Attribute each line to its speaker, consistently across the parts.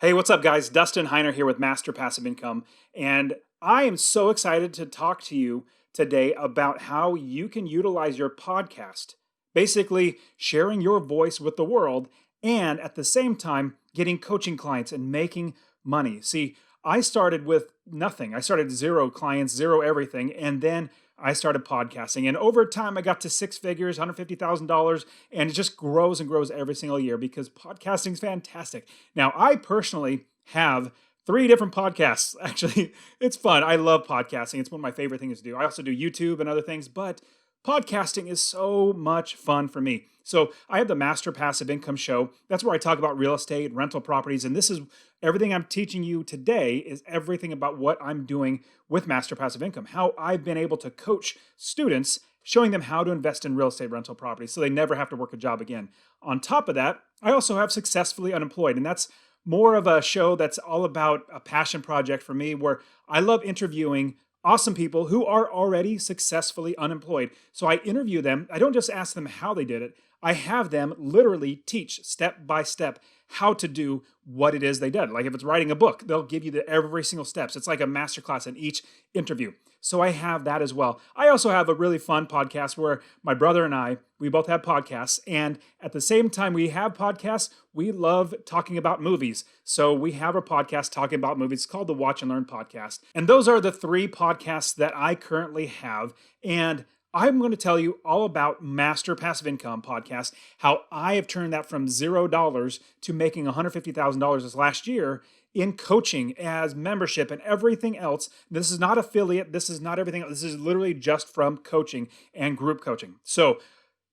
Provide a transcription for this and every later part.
Speaker 1: Hey, what's up, guys? Dustin Heiner here with Master Passive Income, and I am so excited to talk to you today about how you can utilize your podcast, basically sharing your voice with the world, and at the same time, getting coaching clients and making money. See, I started with nothing. I started zero clients, zero everything, and then I started podcasting. And over time, I got to six figures, $150,000, and it just grows and grows every single year because podcasting is fantastic. Now, I personally have three different podcasts. Actually, it's fun. I love podcasting. It's one of my favorite things to do. I also do YouTube and other things, but podcasting is so much fun for me. So I have the Master Passive Income Show. That's where I talk about real estate, rental properties, and this is everything I'm teaching you today is everything about what I'm doing with Master Passive Income, how I've been able to coach students, showing them how to invest in real estate rental properties so they never have to work a job again. On top of that, I also have Successfully Unemployed, and that's more of a show that's all about a passion project for me where I love interviewing awesome people who are already successfully unemployed. So I interview them. I don't just ask them how they did it. I have them literally teach step by step how to do what it is they did. Like if it's writing a book, they'll give you every single steps. It's like a masterclass in each interview. So I have that as well. I also have a really fun podcast where my brother and I, we both have podcasts. And at the same time we have podcasts, we love talking about movies. So we have a podcast talking about movies. It's called the Watch and Learn Podcast. And those are the three podcasts that I currently have. And I'm going to tell you all about Master Passive Income Podcast, how I have turned that from $0 to making $150,000 this last year in coaching as membership and everything else. This is not affiliate. This is not everything else. This is literally just from coaching and group coaching. So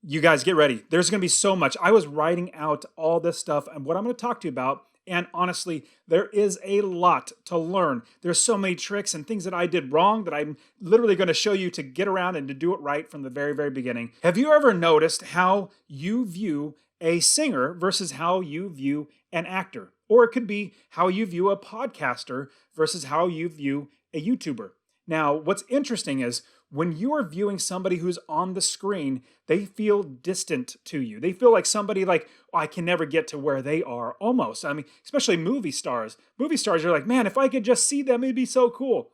Speaker 1: you guys get ready. There's going to be so much. I was writing out all this stuff and what I'm going to talk to you about. And honestly, there is a lot to learn. There's so many tricks and things that I did wrong that I'm literally going to show you to get around and to do it right from the very, very beginning. Have you ever noticed how you view a singer versus how you view an actor? Or it could be how you view a podcaster versus how you view a YouTuber. Now, what's interesting is when you are viewing somebody who's on the screen, they feel distant to you. They feel like somebody like, oh, I can never get to where they are almost. I mean, especially movie stars. Movie stars are like, man, if I could just see them, it'd be so cool.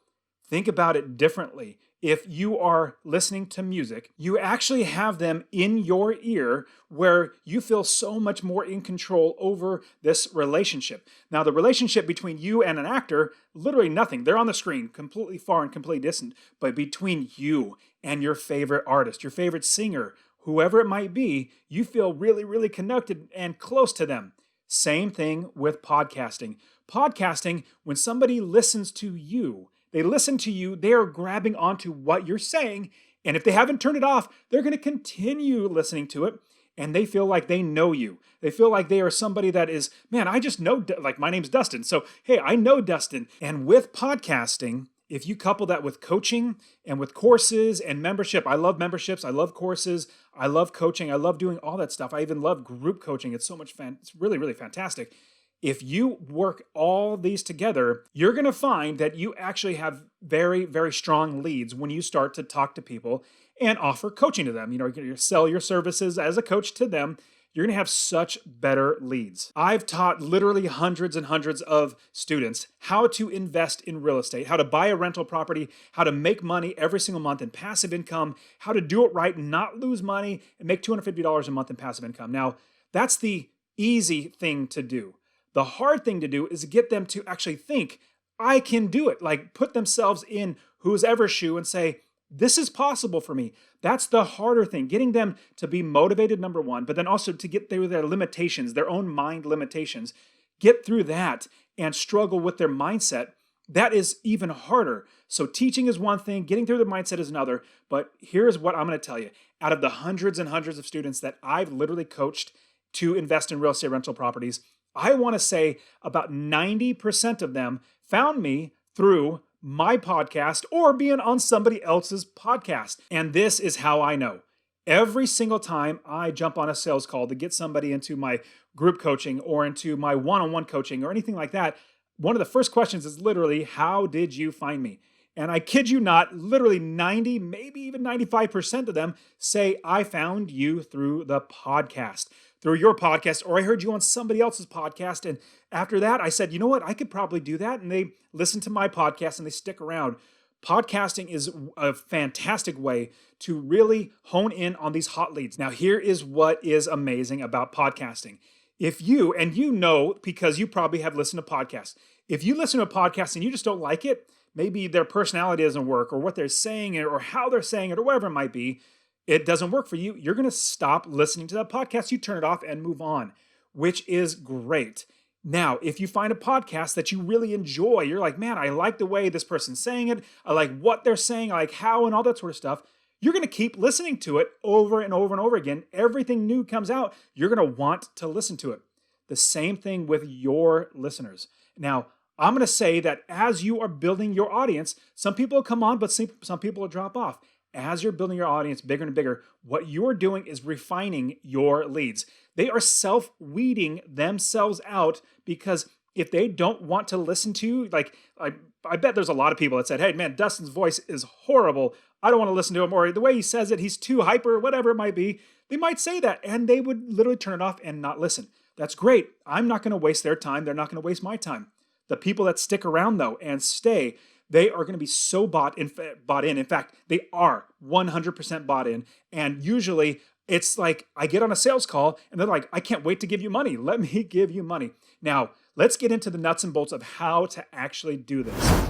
Speaker 1: Think about it differently. If you are listening to music, you actually have them in your ear where you feel so much more in control over this relationship. Now, the relationship between you and an actor, literally nothing. They're on the screen, completely far and completely distant. But between you and your favorite artist, your favorite singer, whoever it might be, you feel really, really connected and close to them. Same thing with podcasting. Podcasting, when somebody listens to you, they listen to you, they are grabbing onto what you're saying, and if they haven't turned it off, they're going to continue listening to it, and they feel like they know you. They feel like they are somebody that is, man, I just know, like my name's Dustin, so hey, I know Dustin. And with podcasting, if you couple that with coaching and with courses and membership, I love memberships, I love courses, I love coaching, I love doing all that stuff. I even love group coaching. It's so much fun. It's really, really fantastic. If you work all these together, you're going to find that you actually have very, very strong leads when you start to talk to people and offer coaching to them. You know, you're going to sell your services as a coach to them. You're going to have such better leads. I've taught literally hundreds and hundreds of students how to invest in real estate, how to buy a rental property, how to make money every single month in passive income, how to do it right and not lose money and make $250 a month in passive income. Now, that's the easy thing to do. The hard thing to do is get them to actually think, I can do it. Like put themselves in whoever's shoe and say, this is possible for me. That's the harder thing, getting them to be motivated, number one, but then also to get through their limitations, their own mind limitations, get through that and struggle with their mindset. That is even harder. So teaching is one thing, getting through the mindset is another. But here's what I'm going to tell you. Out of the hundreds and hundreds of students that I've literally coached to invest in real estate rental properties, I want to say about 90% of them found me through my podcast or being on somebody else's podcast. And this is how I know. Every single time I jump on a sales call to get somebody into my group coaching or into my one-on-one coaching or anything like that, one of the first questions is literally, how did you find me? And I kid you not, literally 90, maybe even 95% of them say, I found you through the podcast. through your podcast, or I heard you on somebody else's podcast. And after that, I said, you know what? I could probably do that. And they listen to my podcast and they stick around. Podcasting is a fantastic way to really hone in on these hot leads. Now, here is what is amazing about podcasting. If you, and you know, because you probably have listened to podcasts, if you listen to a podcast and you just don't like it, maybe their personality doesn't work, or what they're saying, or how they're saying it, or whatever it might be, it doesn't work for you, you're going to stop listening to that podcast. You turn it off and move on, which is great. Now, if you find a podcast that you really enjoy, you're like, man, I like the way this person's saying it. I like what they're saying. I like how and all that sort of stuff. You're going to keep listening to it over and over and over again. Everything new comes out, you're going to want to listen to it. The same thing with your listeners. Now, I'm going to say that as you are building your audience, some people will come on, but some people will drop off. As you're building your audience bigger and bigger, what you're doing is refining your leads. They are self-weeding themselves out, because if they don't want to listen to you, like I bet there's a lot of people that said, hey man, Dustin's voice is horrible. I don't want to listen to him, or the way he says it, he's too hyper, whatever it might be. They might say that, and they would literally turn it off and not listen. That's great. I'm not going to waste their time. They're not going to waste my time. The people that stick around though and stay, they are going to be so bought in. In fact, they are 100% bought in. And usually it's like I get on a sales call and they're like, I can't wait to give you money. Let me give you money. Now, let's get into the nuts and bolts of how to actually do this.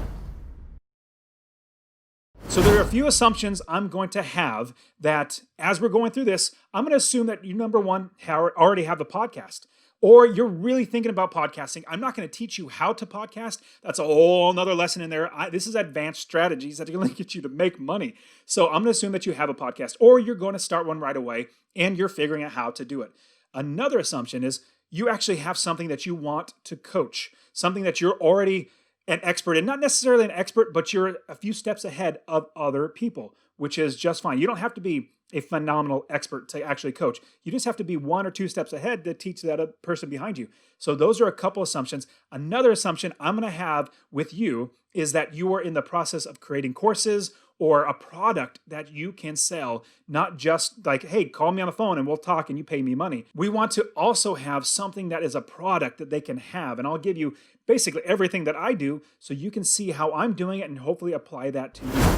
Speaker 1: So there are a few assumptions I'm going to have that as we're going through this, I'm going to assume that you, number one, already have a podcast. Or you're really thinking about podcasting. I'm not going to teach you how to podcast. That's a whole nother lesson in there. This is advanced strategies that are going to get you to make money. So I'm going to assume that you have a podcast, or you're going to start one right away and you're figuring out how to do it. Another assumption is you actually have something that you want to coach, something that you're already an expert in. Not necessarily an expert, but you're a few steps ahead of other people, which is just fine. You don't have to be a phenomenal expert to actually coach. You just have to be 1 or 2 steps ahead to teach that person behind you. So those are a couple assumptions. Another assumption I'm going to have with you is that you are in the process of creating courses or a product that you can sell, not just like, hey, call me on the phone and we'll talk and you pay me money. We want to also have something that is a product that they can have. And I'll give you basically everything that I do so you can see how I'm doing it and hopefully apply that to you.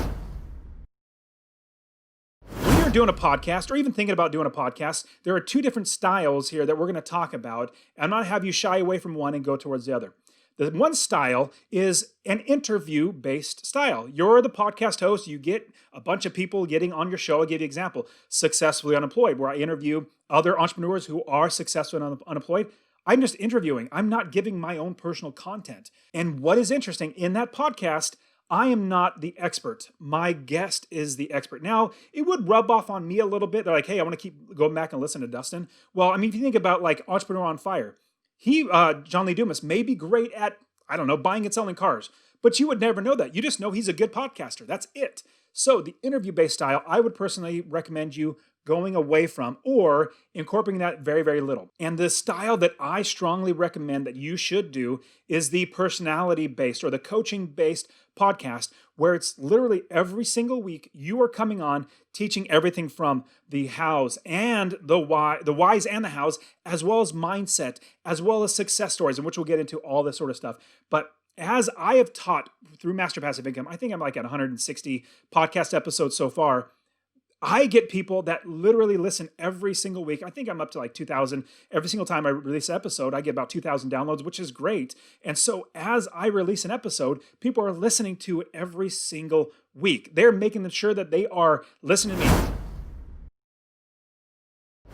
Speaker 1: Doing a podcast, or even thinking about doing a podcast, there are 2 different styles here that we're going to talk about. I'm not going to have you shy away from one and go towards the other. The one style is an interview-based style. You're the podcast host. You get a bunch of people getting on your show. I'll give you an example. Successfully Unemployed, where I interview other entrepreneurs who are successfully unemployed. I'm just interviewing. I'm not giving my own personal content. And what is interesting, in that podcast, I am not the expert. My guest is the expert. Now, it would rub off on me a little bit. They're like, hey, I want to keep going back and listen to Dustin. Well, I mean, if you think about like Entrepreneur on Fire, John Lee Dumas, may be great at, I don't know, buying and selling cars, but you would never know that. You just know he's a good podcaster. That's it. So the interview-based style, I would personally recommend you going away from or incorporating that very, very little. And the style that I strongly recommend that you should do is the personality-based or the coaching-based podcast, where it's literally every single week you are coming on teaching everything from the hows and the why, the whys and the hows, as well as mindset, as well as success stories, in which we'll get into all this sort of stuff. But as I have taught through Master Passive Income, I think I'm like at 160 podcast episodes so far. I get people that literally listen every single week. I think I'm up to like 2,000. Every single time I release an episode, I get about 2,000 downloads, which is great. And so as I release an episode, people are listening to it every single week. They're making sure that they are listening to me.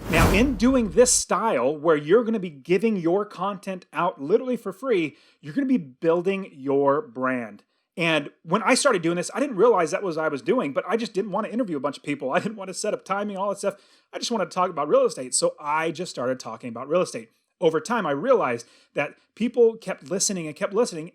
Speaker 1: Now, in doing this style, where you're going to be giving your content out literally for free, you're going to be building your brand. And when I started doing this, I didn't realize that was what I was doing, but I just didn't want to interview a bunch of people. I didn't want to set up timing, all that stuff. I just wanted to talk about real estate. So I just started talking about real estate. Over time, I realized that people kept listening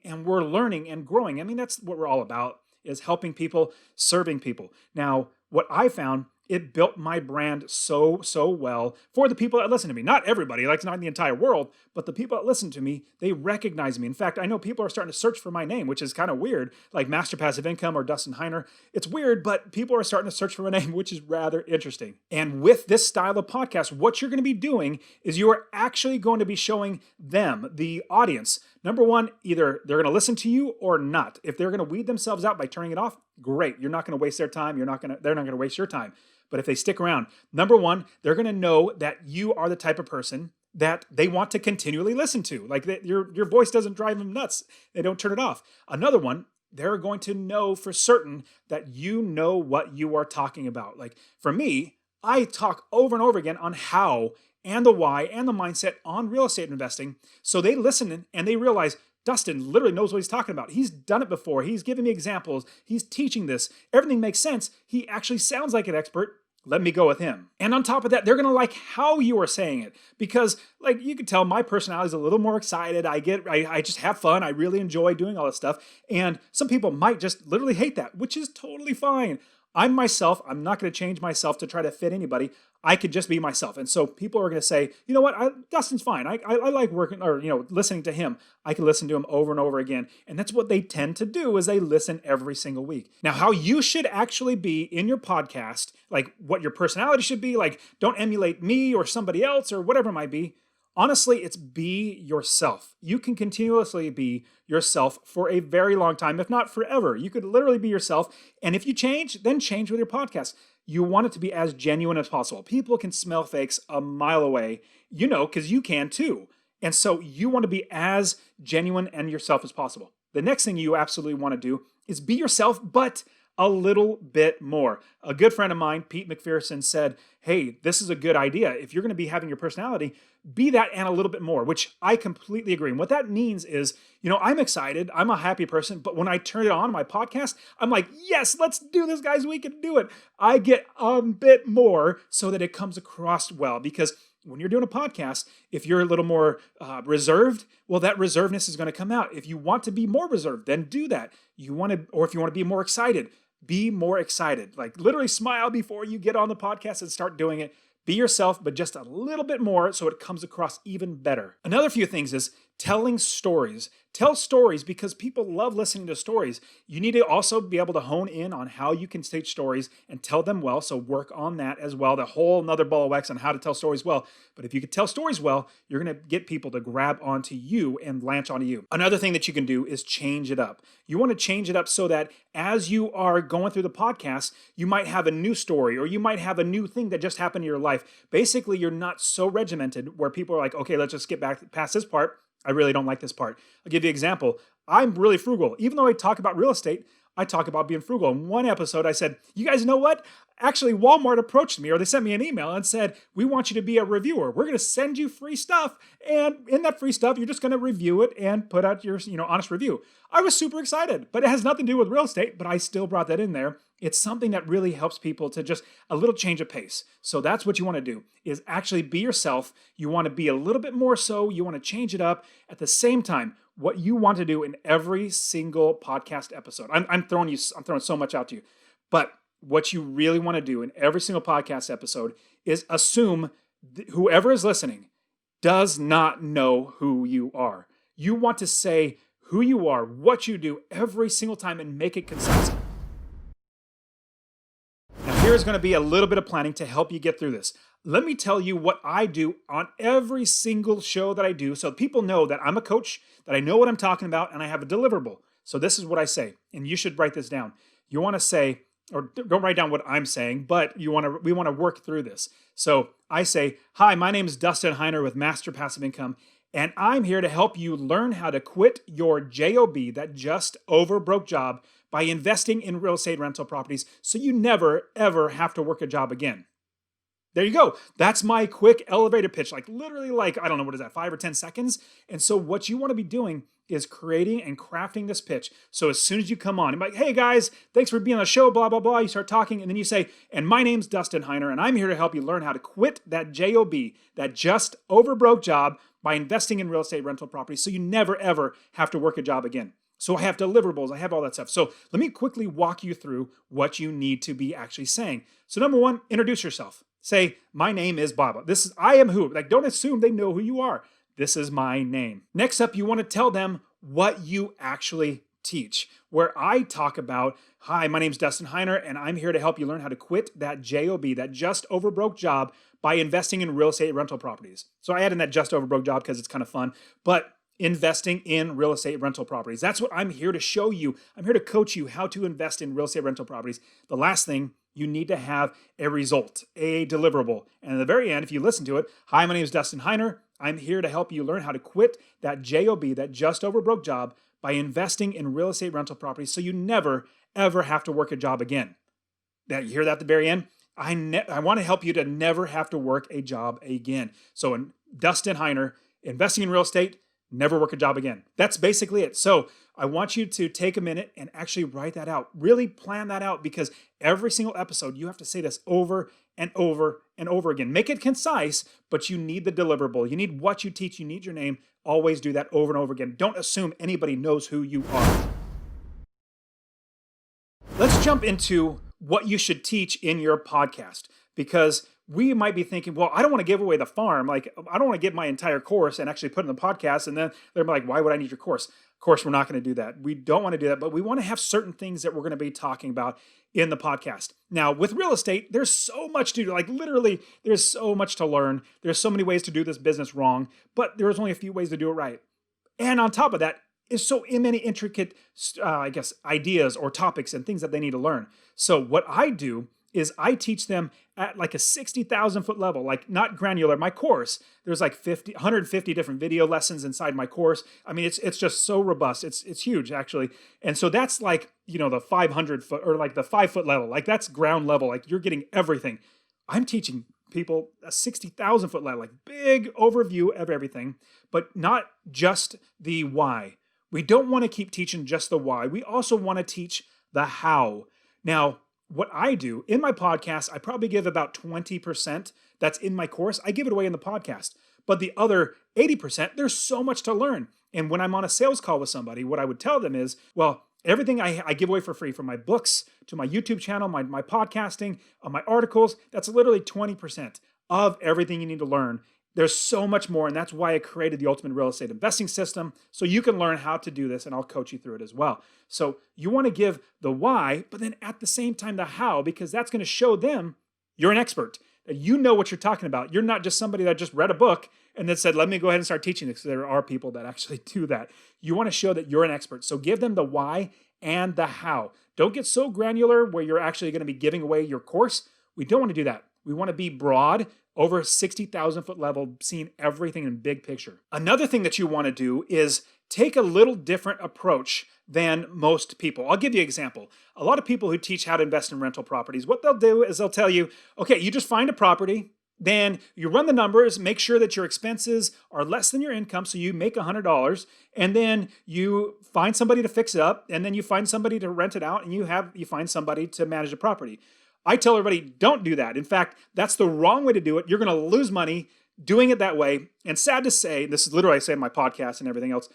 Speaker 1: and we're learning and growing. I mean, that's what we're all about, is helping people, serving people. Now, what I found it built my brand so well for the people that listen to me. Not everybody, like not the entire world, but the people that listen to me, they recognize me. In fact, I know people are starting to search for my name, which is kind of weird, like Master Passive Income or Dustin Heiner. It's weird, but people are starting to search for my name, which is rather interesting. And with this style of podcast, what you're going to be doing is you are actually going to be showing them, the audience, number one, either they're going to listen to you or not. If they're going to weed themselves out by turning it off, great. You're not going to waste their time. They're not going to waste your time. But if they stick around, number one, they're going to know that you are the type of person that they want to continually listen to. Like your voice doesn't drive them nuts. They don't turn it off. Another one, they're going to know for certain that you know what you are talking about. Like for me, I talk over and over again on how and the why and the mindset on real estate investing. So they listen and they realize Dustin literally knows what he's talking about. He's done it before. He's giving me examples. He's teaching this. Everything makes sense. He actually sounds like an expert. Let me go with him. And on top of that, they're going to like how you are saying it because like you can tell my personality is a little more excited. I just have fun. I really enjoy doing all this stuff. And some people might just literally hate that, which is totally fine. I'm myself. I'm not going to change myself to try to fit anybody. I could just be myself. And so people are going to say, you know what, Dustin's fine. I like working or, listening to him. I can listen to him over and over again. And that's what they tend to do is they listen every single week. Now, how you should actually be in your podcast, like what your personality should be, like don't emulate me or somebody else or whatever it might be. Honestly, it's be yourself. You can continuously be yourself for a very long time, if not forever. You could literally be yourself. And if you change, then change with your podcast. You want it to be as genuine as possible. People can smell fakes a mile away, because you can too. And so you want to be as genuine and yourself as possible. The next thing you absolutely want to do is be yourself, but a little bit more. A good friend of mine, Pete McPherson, said, hey, this is a good idea. If you're going to be having your personality, be that and a little bit more, which I completely agree. And what that means is, I'm excited. I'm a happy person. But when I turn it on my podcast, I'm like, yes, let's do this, guys. We can do it. I get a bit more so that it comes across well. Because when you're doing a podcast, if you're a little more reserved, well, that reservedness is going to come out. If you want to be more reserved, then do that. Or if you want to be more excited, be more excited. Like literally smile before you get on the podcast and start doing it. Be yourself, but just a little bit more so it comes across even better. Another few things is telling stories. Tell stories because people love listening to stories. You need to also be able to hone in on how you can stage stories and tell them well. So work on that as well. The whole another ball of wax on how to tell stories well. But if you can tell stories well, you're going to get people to grab onto you and latch onto you. Another thing that you can do is change it up. You want to change it up so that as you are going through the podcast, you might have a new story or you might have a new thing that just happened in your life. Basically, you're not so regimented where people are like, okay, let's just get back past this part. I really don't like this part. I'll give you an example. I'm really frugal. Even though I talk about real estate, I talk about being frugal. In one episode, I said, you guys know what? Actually, Walmart approached me or they sent me an email and said, we want you to be a reviewer. We're going to send you free stuff. And in that free stuff, you're just going to review it and put out your honest review. I was super excited, but it has nothing to do with real estate, but I still brought that in there. It's something that really helps people to just a little change of pace. So that's what you want to do is actually be yourself. You want to be a little bit more so. You want to change it up. At the same time, what you want to do in every single podcast episode. I'm throwing so much out to you. But what you really want to do in every single podcast episode is assume whoever is listening does not know who you are. You want to say who you are, what you do every single time and make it concise. Now, here's going to be a little bit of planning to help you get through this. Let me tell you what I do on every single show that I do so people know that I'm a coach, that I know what I'm talking about, and I have a deliverable. So this is what I say, and you should write this down. You want to say, or don't write down what I'm saying, but we want to work through this. So I say, hi, my name is Dustin Heiner with Master Passive Income, and I'm here to help you learn how to quit your JOB, that just over broke job, by investing in real estate rental properties so you never, ever have to work a job again. There you go. That's my quick elevator pitch, literally I don't know, what is that, 5 or 10 seconds? And so what you want to be doing is creating and crafting this pitch. So as soon as you come on, I'm like, hey guys, thanks for being on the show, blah, blah, blah. You start talking and then you say, and my name's Dustin Heiner and I'm here to help you learn how to quit that JOB, that just over broke job by investing in real estate rental properties so you never, ever have to work a job again. So I have deliverables, I have all that stuff. So let me quickly walk you through what you need to be actually saying. So number one, introduce yourself. Say, my name is Baba. I am who. Like, don't assume they know who you are. This is my name. Next up, you want to tell them what you actually teach, where I talk about, hi, my name's Dustin Heiner, and I'm here to help you learn how to quit that JOB, that just over broke job, by investing in real estate rental properties. So I add in that just over broke job because it's kind of fun, but investing in real estate rental properties. That's what I'm here to show you. I'm here to coach you how to invest in real estate rental properties. The last thing, you need to have a result, a deliverable. And at the very end, if you listen to it, hi, my name is Dustin Heiner. I'm here to help you learn how to quit that JOB, that just over broke job, by investing in real estate rental properties so you never, ever have to work a job again. Now, you hear that at the very end? I want to help you to never have to work a job again. So in Dustin Heiner, investing in real estate, never work a job again. That's basically it. So I want you to take a minute and actually write that out. Really plan that out, because every single episode, you have to say this over and over and over again. Make it concise, but you need the deliverable. You need what you teach. You need your name. Always do that over and over again. Don't assume anybody knows who you are. Let's jump into what you should teach in your podcast, because we might be thinking, well, I don't want to give away the farm. Like, I don't want to give my entire course and actually put it in the podcast. And then they're like, why would I need your course? Of course, we're not going to do that. We don't want to do that, but we want to have certain things that we're going to be talking about in the podcast. Now, with real estate, there's so much to do. Like, literally, there's so much to learn. There's so many ways to do this business wrong, but there's only a few ways to do it right. And on top of that, is so many intricate, ideas or topics and things that they need to learn. So what I do is I teach them at like a 60,000 foot level, like not granular. My course, there's like 150 different video lessons inside my course. I mean, it's just so robust. It's huge, actually. And so that's like, the 500 foot or like the 5 foot level. Like, that's ground level. Like, you're getting everything. I'm teaching people a 60,000 foot level, like big overview of everything, but not just the why. We don't want to keep teaching just the why. We also want to teach the how. Now, what I do in my podcast, I probably give about 20% that's in my course. I give it away in the podcast. But the other 80%, there's so much to learn. And when I'm on a sales call with somebody, what I would tell them is, well, everything I give away for free, from my books to my YouTube channel, my podcasting, my articles, that's literally 20% of everything you need to learn. There's so much more, and that's why I created the Ultimate Real Estate Investing System, so you can learn how to do this, and I'll coach you through it as well. So you want to give the why, but then at the same time the how, because that's going to show them you're an expert, that you know what you're talking about. You're not just somebody that just read a book and then said, let me go ahead and start teaching this. There are people that actually do that. You want to show that you're an expert. So give them the why and the how. Don't get so granular where you're actually going to be giving away your course. We don't want to do that. We want to be broad, over 60,000 foot level, seeing everything in big picture. Another thing that you want to do is take a little different approach than most people. I'll give you an example. A lot of people who teach how to invest in rental properties, what they'll do is they'll tell you, okay, you just find a property, then you run the numbers, make sure that your expenses are less than your income, so you make $100, and then you find somebody to fix it up, and then you find somebody to rent it out, and you find somebody to manage the property. I tell everybody, don't do that. In fact, that's the wrong way to do it. You're going to lose money doing it that way. And sad to say, this is literally I say in my podcast and everything else,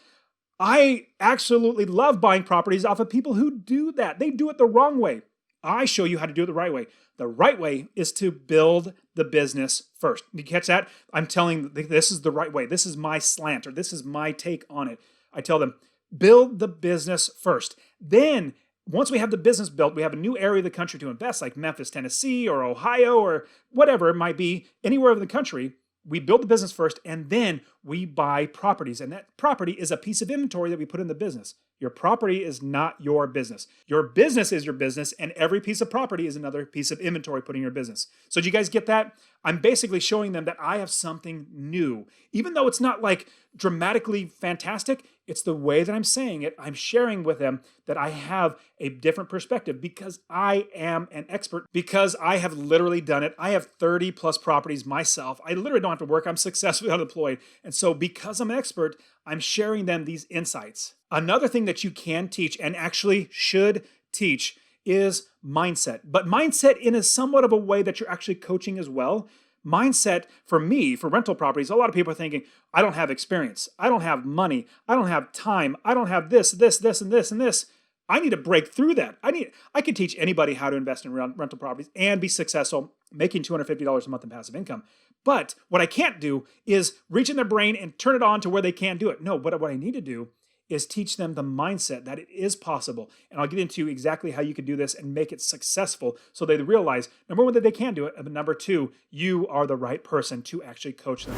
Speaker 1: I absolutely love buying properties off of people who do that. They do it the wrong way. I show you how to do it the right way. The right way is to build the business first. You catch that? I'm telling this is the right way. This is my slant, or this is my take on it. I tell them, build the business first. Then once we have the business built, we have a new area of the country to invest, like Memphis, Tennessee, or Ohio, or whatever it might be, anywhere in the country. We build the business first, and then we buy properties. And that property is a piece of inventory that we put in the business. Your property is not your business. Your business is your business, and every piece of property is another piece of inventory put in your business. So do you guys get that? I'm basically showing them that I have something new. Even though it's not like dramatically fantastic, it's the way that I'm saying it. I'm sharing with them that I have a different perspective because I am an expert, because I have literally done it. I have 30 plus properties myself. I literally don't have to work. I'm successfully unemployed. And so because I'm an expert, I'm sharing them these insights. Another thing that you can teach, and actually should teach, is mindset. But mindset in a somewhat of a way that you're actually coaching as well. mindset for me, for rental properties, a lot of people are thinking, I don't have experience. I don't have money. I don't have time. I don't have this, and this. I need to break through that. I can teach anybody how to invest in rental properties and be successful, making $250 a month in passive income. But what I can't do is reach in their brain and turn it on to where they can't do it. No, what I need to do is teach them the mindset that it is possible. And I'll get into exactly how you can do this and make it successful so they realize, number one, that they can do it, and number two, you are the right person to actually coach them.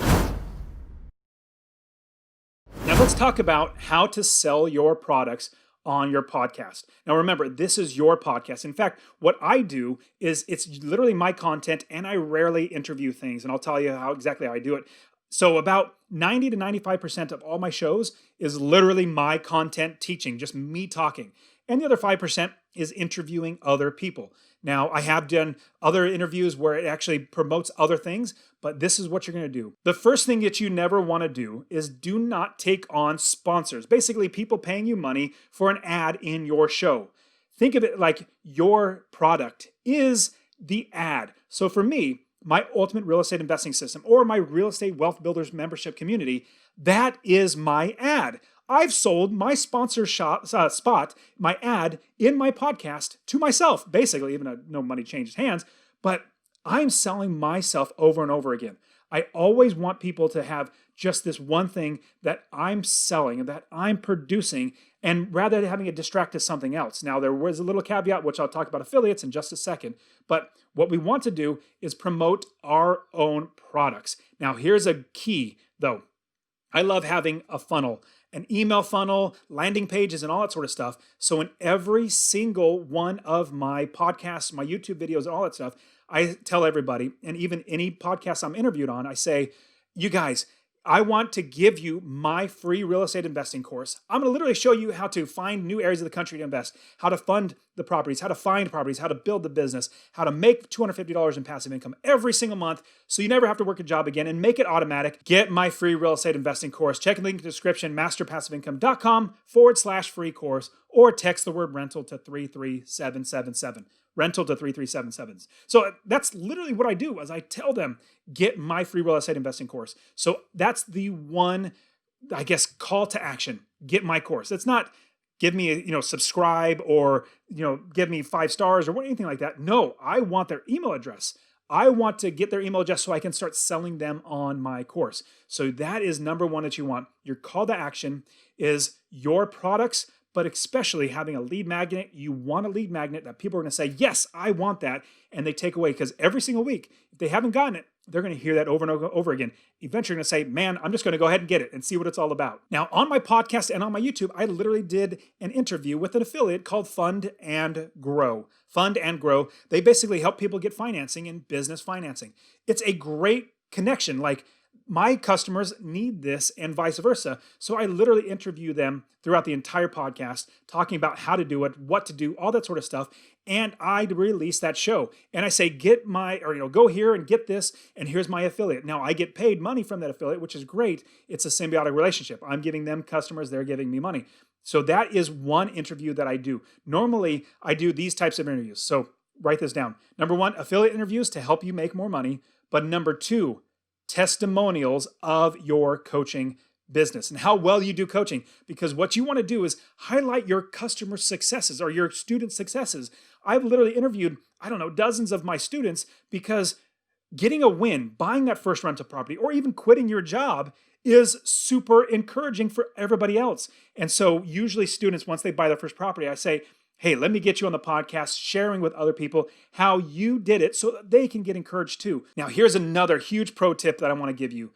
Speaker 1: Now let's talk about how to sell your products on your podcast. Now remember, this is your podcast. In fact, what I do is it's literally my content, and I rarely interview things, and I'll tell you how exactly how I do it. So about 90 to 95% of all my shows is literally my content teaching, just me talking. And the other 5% is interviewing other people. Now, I have done other interviews where it actually promotes other things, but this is what you're going to do. The first thing that you never want to do is do not take on sponsors. Basically, people paying you money for an ad in your show. Think of it like your product is the ad. So for me, my ultimate real estate investing system or my real estate wealth builders membership community, that is my ad. I've sold my sponsor spot, my ad in my podcast to myself, basically, even though no money changes hands, but I'm selling myself over and over again. I always want people to have just this one thing that I'm selling and that I'm producing, and rather than having it distract to something else. Now, there was a little caveat, which I'll talk about affiliates in just a second, but what we want to do is promote our own products. Now, here's a key, though. I love having a funnel, an email funnel, landing pages, and all that sort of stuff. So in every single one of my podcasts, my YouTube videos, and all that stuff, I tell everybody, and even any podcast I'm interviewed on, I say, you guys, I want to give you my free real estate investing course. I'm going to literally show you how to find new areas of the country to invest, how to fund the properties, how to find properties, how to build the business, how to make $250 in passive income every single month so you never have to work a job again, and make it automatic. Get my free real estate investing course. Check the link in the description, masterpassiveincome.com/free course, or text the word rental to 33777. Rental to 33777. So that's literally what I do, is I tell them, get my free real estate investing course. So that's the one, I guess, call to action. Get my course. It's not give me subscribe or give me 5 stars or anything like that. No, I want their email address. I want to get their email address so I can start selling them on my course. So that is number one that you want. Your call to action is your products, but especially having a lead magnet. You want a lead magnet that people are going to say, yes, I want that. And they take away, because every single week, if they haven't gotten it, they're going to hear that over and over again. Eventually, going to say, man, I'm just going to go ahead and get it and see what it's all about. Now, on my podcast and on my YouTube, I literally did an interview with an affiliate called Fund and Grow. Fund and Grow. They basically help people get financing and business financing. It's a great connection. Like, my customers need this and vice versa. So I literally interview them throughout the entire podcast, talking about how to do it, what to do, all that sort of stuff. And I release that show. And I say, go here and get this, and here's my affiliate. Now, I get paid money from that affiliate, which is great. It's a symbiotic relationship. I'm giving them customers, they're giving me money. So that is one interview that I do. Normally, I do these types of interviews. So write this down. Number one, affiliate interviews to help you make more money. But number two, testimonials of your coaching business and how well you do coaching. Because what you want to do is highlight your customer successes or your student successes. I've literally interviewed, dozens of my students, because getting a win, buying that first rental property, or even quitting your job is super encouraging for everybody else. And so usually students, once they buy their first property, I say, hey, let me get you on the podcast, sharing with other people how you did it so that they can get encouraged too. Now, here's another huge pro tip that I want to give you.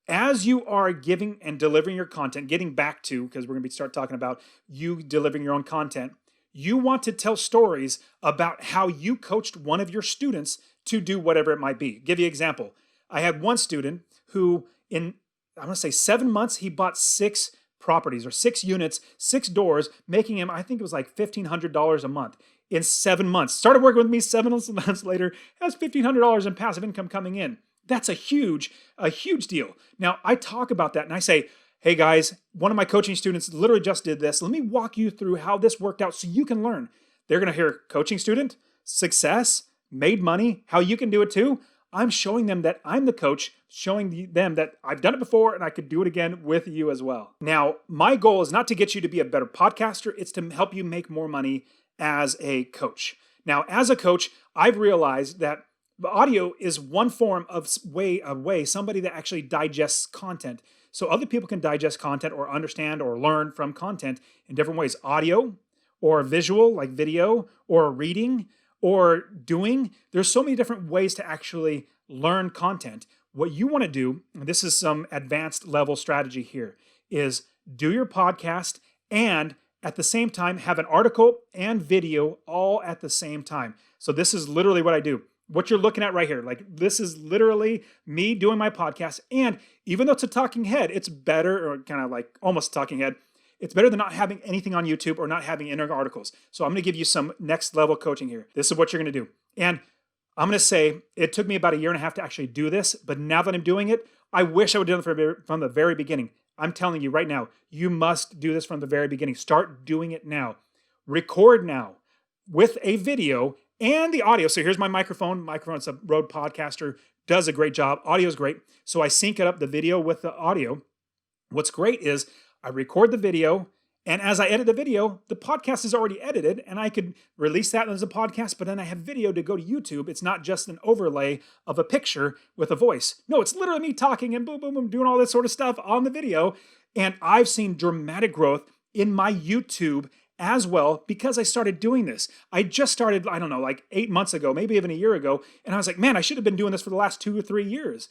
Speaker 1: As you are giving and delivering your content, getting back to, because we're going to start talking about you delivering your own content, you want to tell stories about how you coached one of your students to do whatever it might be. Give you an example. I had one student who in, 7 months, he bought 6 properties or 6 units, 6 doors, making him, I think it was like $1,500 a month in 7 months. Started working with me 7 months later, has $1,500 in passive income coming in. That's a huge deal. Now, I talk about that and I say, hey guys, one of my coaching students literally just did this. Let me walk you through how this worked out so you can learn. They're going to hear coaching student, success, made money, how you can do it too. I'm showing them that I'm the coach, showing them that I've done it before and I could do it again with you as well. Now, my goal is not to get you to be a better podcaster, it's to help you make more money as a coach. Now, as a coach, I've realized that audio is one form of way somebody that actually digests content. So other people can digest content or understand or learn from content in different ways. Audio or visual, like video, or reading, or doing. There's so many different ways to actually learn content. What you want to do, and this is some advanced level strategy here, is do your podcast and at the same time have an article and video all at the same time. So this is literally what I do. What you're looking at right here, like this is literally me doing my podcast. And even though it's a talking head, it's better, or kind of like almost talking head, it's better than not having anything on YouTube or not having inner articles. So I'm going to give you some next level coaching here. This is what you're going to do. And I'm going to say it took me about a year and a half to actually do this, but now that I'm doing it, I wish I would have done it from the very beginning. I'm telling you right now, you must do this from the very beginning. Start doing it now. Record now with a video and the audio. So here's my microphone. It's a Rode Podcaster, does a great job. Audio is great. So I sync it up, the video with the audio. What's great is I record the video, and as I edit the video, the podcast is already edited, and I could release that as a podcast, but then I have video to go to YouTube. It's not just an overlay of a picture with a voice. No, it's literally me talking and boom, boom, boom, doing all this sort of stuff on the video. And I've seen dramatic growth in my YouTube as well because I started doing this. I just started, I don't know, like 8 months ago, maybe even a year ago, and I was like, man, I should have been doing this for the last 2 or 3 years.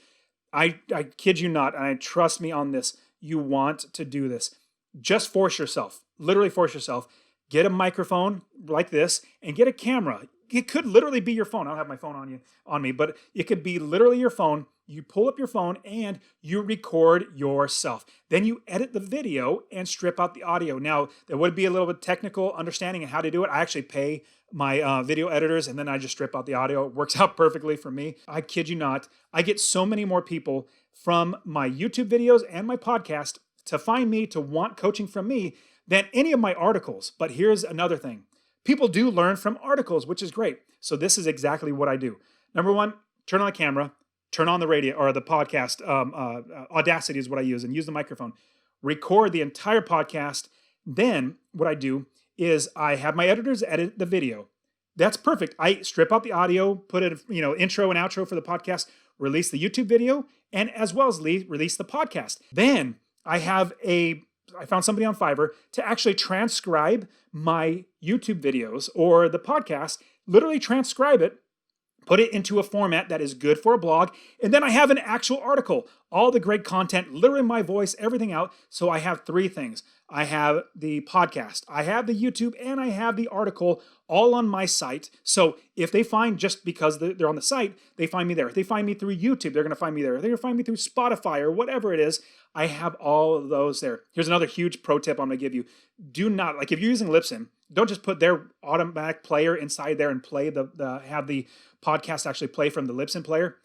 Speaker 1: I kid you not, and trust me on this. You want to do this. Just force yourself, literally force yourself. Get a microphone like this and get a camera. It could literally be your phone. I don't have my phone on me, but it could be literally your phone. You pull up your phone and you record yourself. Then you edit the video and strip out the audio. Now, there would be a little bit technical understanding of how to do it. I actually pay my video editors and then I just strip out the audio. It works out perfectly for me. I kid you not. I get so many more people from my YouTube videos and my podcast to find me, to want coaching from me than any of my articles. But here's another thing. People do learn from articles, which is great. So this is exactly what I do. Number one, turn on the camera, turn on the radio or the podcast. Audacity is what I use, and use the microphone. Record the entire podcast. Then what I do is I have my editors edit the video. That's perfect. I strip out the audio, put it, intro and outro for the podcast, release the YouTube video, and as well as release the podcast. Then I found somebody on Fiverr to actually transcribe my YouTube videos or the podcast, literally transcribe it, put it into a format that is good for a blog, and then I have an actual article, all the great content, literally my voice, everything out. So I have 3 things. I have the podcast, I have the YouTube, and I have the article all on my site. So if they find, just because they're on the site, they find me there. If they find me through YouTube, they're going to find me there. If they're going to find me through Spotify or whatever it is, I have all of those there. Here's another huge pro tip I'm going to give you. Do not, like if you're using Libsyn, don't just put their automatic player inside there and play have the podcast actually play from the Libsyn player.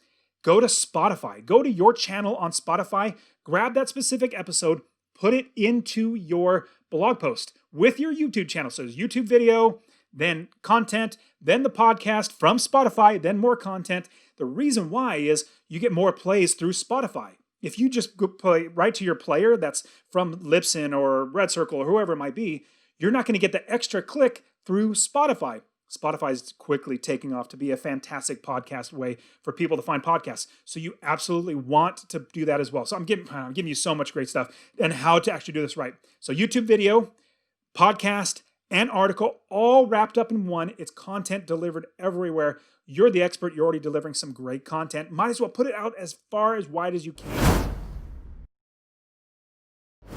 Speaker 1: Go to Spotify. Go to your channel on Spotify. Grab that specific episode. Put it into your blog post with your YouTube channel. So there's YouTube video, then content, then the podcast from Spotify, then more content. The reason why is you get more plays through Spotify. If you just go play right to your player that's from Libsyn or Red Circle or whoever it might be, you're not going to get the extra click through Spotify. Spotify is quickly taking off to be a fantastic podcast way for people to find podcasts. So you absolutely want to do that as well. So I'm giving you so much great stuff and how to actually do this right. So YouTube video, podcast, and article all wrapped up in one. It's content delivered everywhere. You're the expert. You're already delivering some great content. Might as well put it out as far as wide as you can.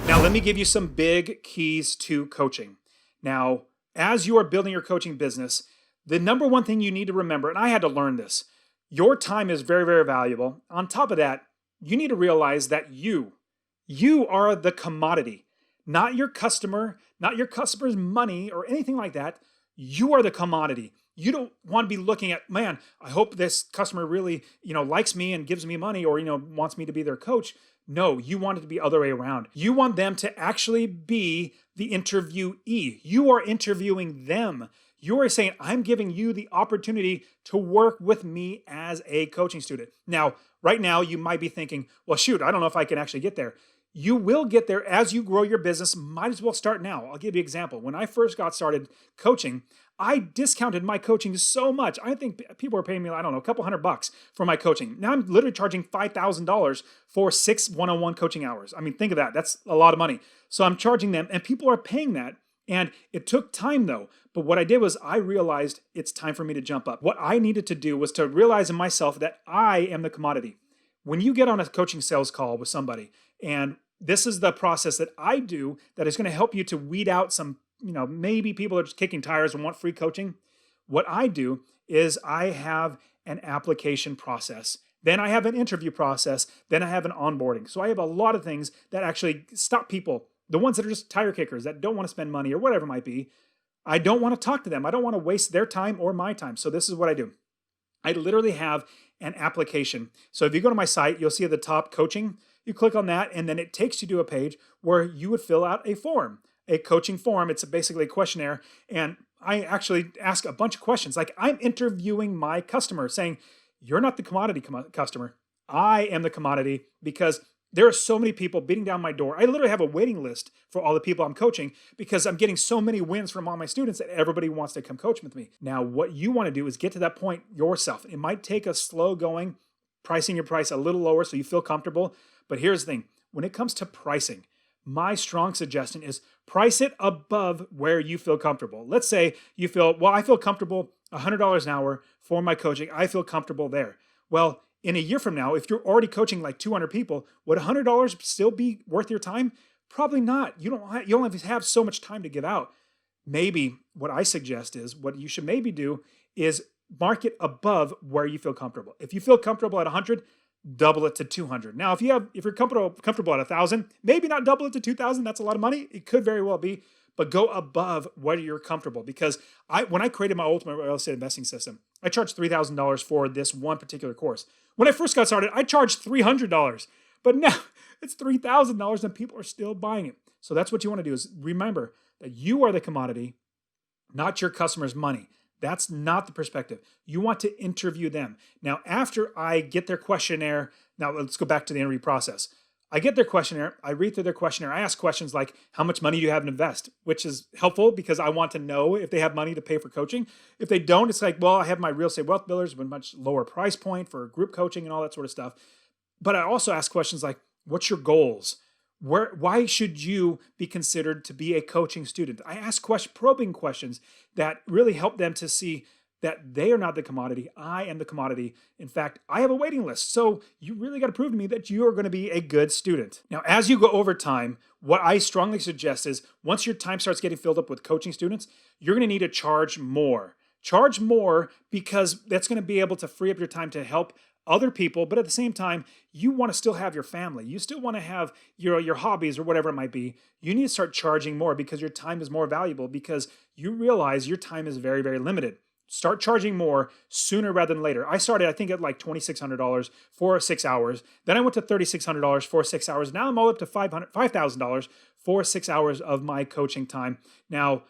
Speaker 1: Now, let me give you some big keys to coaching. Now, as you are building your coaching business, the number one thing you need to remember, and I had to learn this, your time is very, very valuable. On top of that, you need to realize that you are the commodity, not your customer, not your customer's money or anything like that. You are the commodity. You don't want to be looking at, man, I hope this customer really, likes me and gives me money or, wants me to be their coach. No, you want it to be the other way around. You want them to actually be the interviewee. You are interviewing them. You are saying, I'm giving you the opportunity to work with me as a coaching student. Now, right now, you might be thinking, well, shoot, I don't know if I can actually get there. You will get there as you grow your business. Might as well start now. I'll give you an example. When I first got started coaching, I discounted my coaching so much. I think people were paying me, I don't know, a couple $100 for my coaching. Now I'm literally charging $5,000 for 6 one-on-one coaching hours. I mean, think of that. That's a lot of money. So I'm charging them, and people are paying that. And it took time though. But what I did was I realized it's time for me to jump up. What I needed to do was to realize in myself that I am the commodity. When you get on a coaching sales call with somebody, and this is the process that I do that is going to help you to weed out some, maybe people are just kicking tires and want free coaching. What I do is I have an application process. Then I have an interview process. Then I have an onboarding. So I have a lot of things that actually stop people, the ones that are just tire kickers that don't want to spend money or whatever it might be. I don't want to talk to them. I don't want to waste their time or my time. So this is what I do. I literally have an application. So if you go to my site, you'll see at the top coaching. You click on that, and then it takes you to a page where you would fill out a form, a coaching form. It's basically a questionnaire. And I actually ask a bunch of questions. Like I'm interviewing my customer saying, you're not the commodity customer. I am the commodity because there are so many people beating down my door. I literally have a waiting list for all the people I'm coaching because I'm getting so many wins from all my students that everybody wants to come coach with me. Now, what you want to do is get to that point yourself. It might take a slow going, pricing your price a little lower so you feel comfortable. But here's the thing. When it comes to pricing, my strong suggestion is price it above where you feel comfortable. Let's say you feel, well, I feel comfortable $100 an hour for my coaching. I feel comfortable there. Well, in a year from now, if you're already coaching like 200 people, would $100 still be worth your time? Probably not. You only have so much time to give out. Maybe what I suggest is what you should maybe do is mark it above where you feel comfortable. If you feel comfortable at 100, double it to 200. Now, if you're comfortable at 1,000, maybe not double it to 2,000. That's a lot of money. It could very well be, but go above where you're comfortable. Because when I created my ultimate real estate investing system, I charged $3,000 for this one particular course. When I first got started, I charged $300, but now it's $3,000 and people are still buying it. So that's what you want to do is remember that you are the commodity, not your customer's money. That's not the perspective. You want to interview them. Now, after I get their questionnaire, now let's go back to the interview process. I get their questionnaire, I read through their questionnaire, I ask questions like, how much money do you have to invest? Which is helpful because I want to know if they have money to pay for coaching. If they don't, it's like, well, I have my real estate wealth builders with much lower price point for group coaching and all that sort of stuff. But I also ask questions like, what's your goals? Why should you be considered to be a coaching student? I ask probing questions that really help them to see that they are not the commodity. I am the commodity. In fact, I have a waiting list. So you really got to prove to me that you are going to be a good student. Now, as you go over time, what I strongly suggest is once your time starts getting filled up with coaching students, you're going to need to charge more. Charge more because that's going to be able to free up your time to help other people. But at the same time, you want to still have your family. You still want to have your hobbies or whatever it might be. You need to start charging more because your time is more valuable because you realize your time is very, very limited. Start charging more sooner rather than later. I started, I think, at like $2,600 for 6 hours. Then I went to $3,600 for 6 hours. Now I'm all up to $5,000 for 6 hours of my coaching time. Now,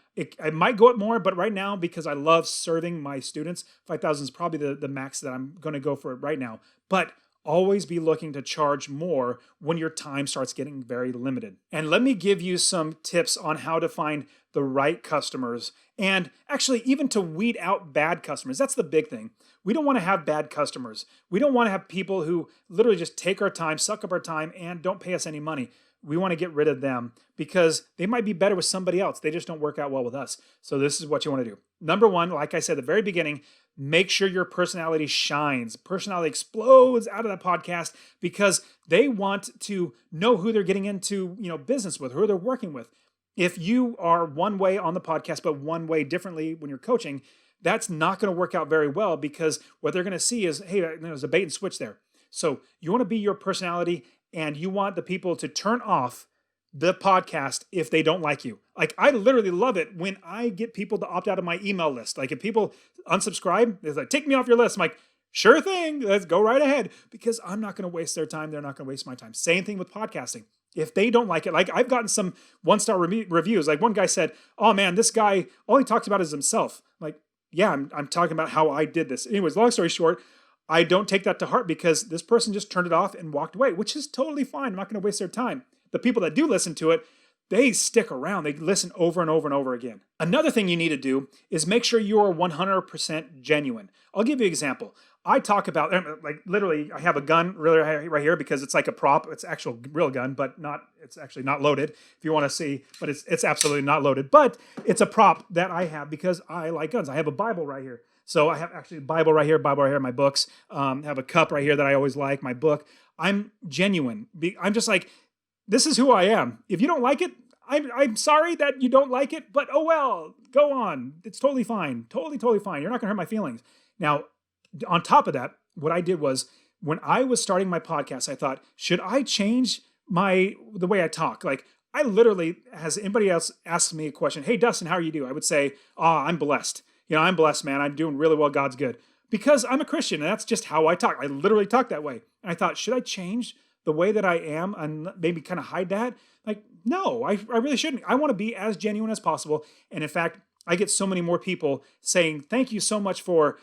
Speaker 1: I might go up more, but right now, because I love serving my students, 5,000 is probably the max that I'm going to go for right now. But always be looking to charge more when your time starts getting very limited. And let me give you some tips on how to find the right customers and actually even to weed out bad customers. That's the big thing. We don't want to have bad customers. We don't want to have people who literally just take our time, suck up our time, and don't pay us any money. We want to get rid of them because they might be better with somebody else. They just don't work out well with us. So this is what you want to do. Number one, like I said at the very beginning, make sure your personality shines. Personality explodes out of that podcast because they want to know who they're getting into, business with, who they're working with. If you are one way on the podcast, but one way differently when you're coaching, that's not going to work out very well because what they're going to see is, hey, there's a bait and switch there. So you want to be your personality and you want the people to turn off the podcast if they don't like you. Like I literally love it when I get people to opt out of my email list. Like if people unsubscribe, they're like, take me off your list. I'm like, sure thing, let's go right ahead because I'm not going to waste their time. They're not going to waste my time. Same thing with podcasting. If they don't like it, like I've gotten some one-star reviews. Like one guy said, "Oh man, this guy, all he talks about is himself." Like, yeah, I'm talking about how I did this. Anyways, long story short, I don't take that to heart because this person just turned it off and walked away, which is totally fine. I'm not going to waste their time. The people that do listen to it, they stick around. They listen over and over and over again. Another thing you need to do is make sure you are 100% genuine. I'll give you an example. I talk about, like literally, I have a gun really right here because it's like a prop. It's actual real gun, but it's actually not loaded if you want to see, but it's absolutely not loaded. But it's a prop that I have because I like guns. I have a Bible right here. So I have actually a Bible right here, my books. Have a cup right here that I always like, my book. I'm genuine. I'm just like, this is who I am. If you don't like it, I'm sorry that you don't like it, but oh well, go on. It's totally fine. Totally fine. You're not going to hurt my feelings. Now, on top of that, what I did was when I was starting my podcast, I thought, should I change the way I talk? Like I literally, has anybody else asked me a question, "Hey Dustin, how are you doing?" I would say, I'm blessed. I'm blessed, man. I'm doing really well. God's good. Because I'm a Christian and that's just how I talk. I literally talk that way. And I thought, should I change the way that I am and maybe kind of hide that? Like, no, I really shouldn't. I want to be as genuine as possible. And in fact, I get so many more people saying, thank you so much for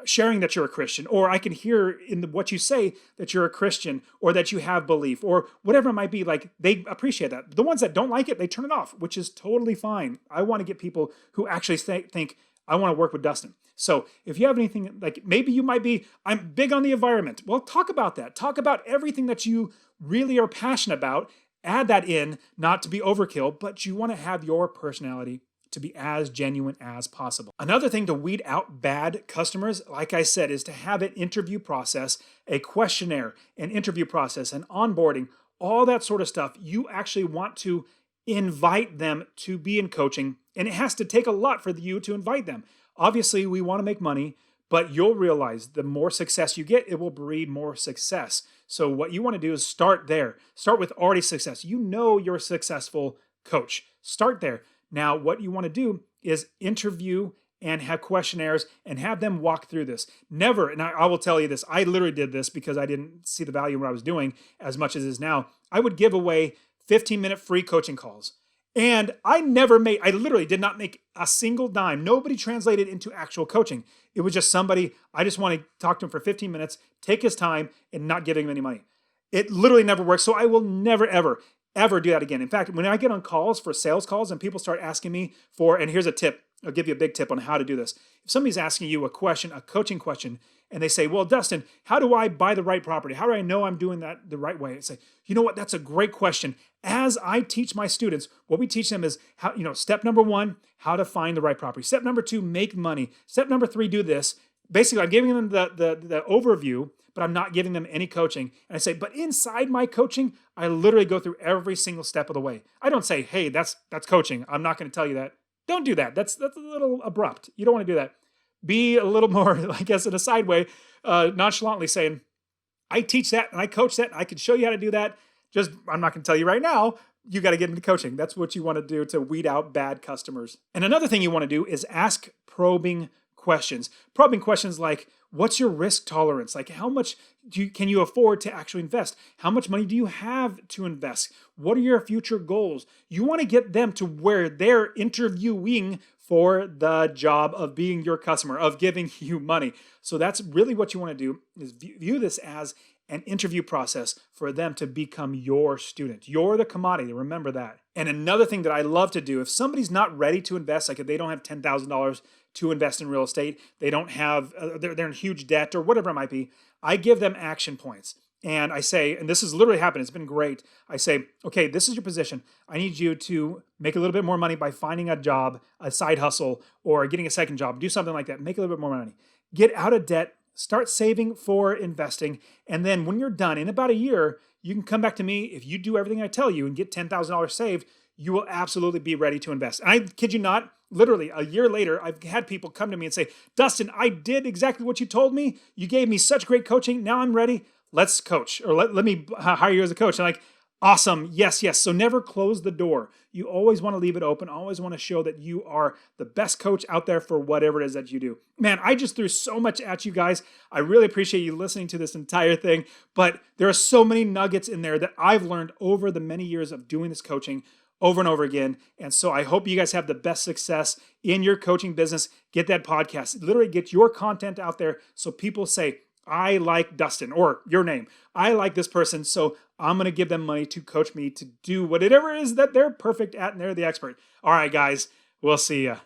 Speaker 1: sharing that you're a Christian, or I can hear in what you say that you're a Christian, or that you have belief, or whatever it might be. Like they appreciate that. The ones that don't like it, they turn it off, which is totally fine. I want to get people who actually think I want to work with Dustin. So if you have anything, like maybe you might be, I'm big on the environment. Well, talk about that. Talk about everything that you really are passionate about. Add that in, not to be overkill, but you want to have your personality to be as genuine as possible. Another thing to weed out bad customers, like I said, is to have an interview process, a questionnaire, an interview process, an onboarding, all that sort of stuff. You actually want to invite them to be in coaching, and it has to take a lot for you to invite them. Obviously, we want to make money, but you'll realize the more success you get, it will breed more success. So what you want to do is start there. Start with already success. You know you're a successful coach. Start there. Now, what you want to do is interview and have questionnaires and have them walk through this. Never, and I will tell you this, I literally did this because I didn't see the value in what I was doing as much as it is now. I would give away 15-minute free coaching calls. And I literally did not make a single dime. Nobody translated into actual coaching. It was just somebody, I just want to talk to him for 15 minutes, take his time, and not giving him any money. It literally never works. So I will never, ever do that again. In fact, when I get on calls for sales calls and people start asking me and here's a tip, I'll give you a big tip on how to do this. If somebody's asking you a question, a coaching question, and they say, well, Dustin, how do I buy the right property? How do I know I'm doing that the right way? I say, you know what? That's a great question. As I teach my students, what we teach them is how, step number 1, how to find the right property. Step number 2, make money. Step number 3, do this. Basically, I'm giving them the overview, but I'm not giving them any coaching. And I say, but inside my coaching, I literally go through every single step of the way. I don't say, hey, that's coaching. I'm not going to tell you that. Don't do that. That's a little abrupt. You don't want to do that. Be a little more, I guess, in a side way, nonchalantly saying, I teach that and I coach that and I can show you how to do that. Just, I'm not going to tell you right now. You got to get into coaching. That's what you want to do to weed out bad customers. And another thing you want to do is ask probing questions. Probing questions like, what's your risk tolerance? Like, how much can you afford to actually invest? How much money do you have to invest? What are your future goals? You want to get them to where they're interviewing for the job of being your customer, of giving you money. So that's really what you want to do, is view this as an interview process for them to become your student. You're the commodity, remember that. And another thing that I love to do, if somebody's not ready to invest, like if they don't have $10,000 to invest in real estate, they don't have, they're in huge debt or whatever it might be, I give them action points. And I say, and this has literally happened, it's been great. I say, okay, this is your position. I need you to make a little bit more money by finding a job, a side hustle, or getting a second job. Do something like that. Make a little bit more money. Get out of debt. Start saving for investing. And then when you're done, in about a year, you can come back to me. If you do everything I tell you and get $10,000 saved, you will absolutely be ready to invest. And I kid you not, literally a year later, I've had people come to me and say, Dustin, I did exactly what you told me. You gave me such great coaching. Now I'm ready. Let's coach, or let me hire you as a coach. And like, Awesome. Yes, yes. So never close the door. You always want to leave it open. Always want to show that you are the best coach out there for whatever it is that you do. Man, I just threw so much at you guys. I really appreciate you listening to this entire thing, but there are so many nuggets in there that I've learned over the many years of doing this coaching over and over again. And so I hope you guys have the best success in your coaching business. Get that podcast, literally get your content out there so people say, I like Dustin, or your name. I like this person, so I'm going to give them money to coach me to do whatever it is that they're perfect at and they're the expert. All right, guys, we'll see ya.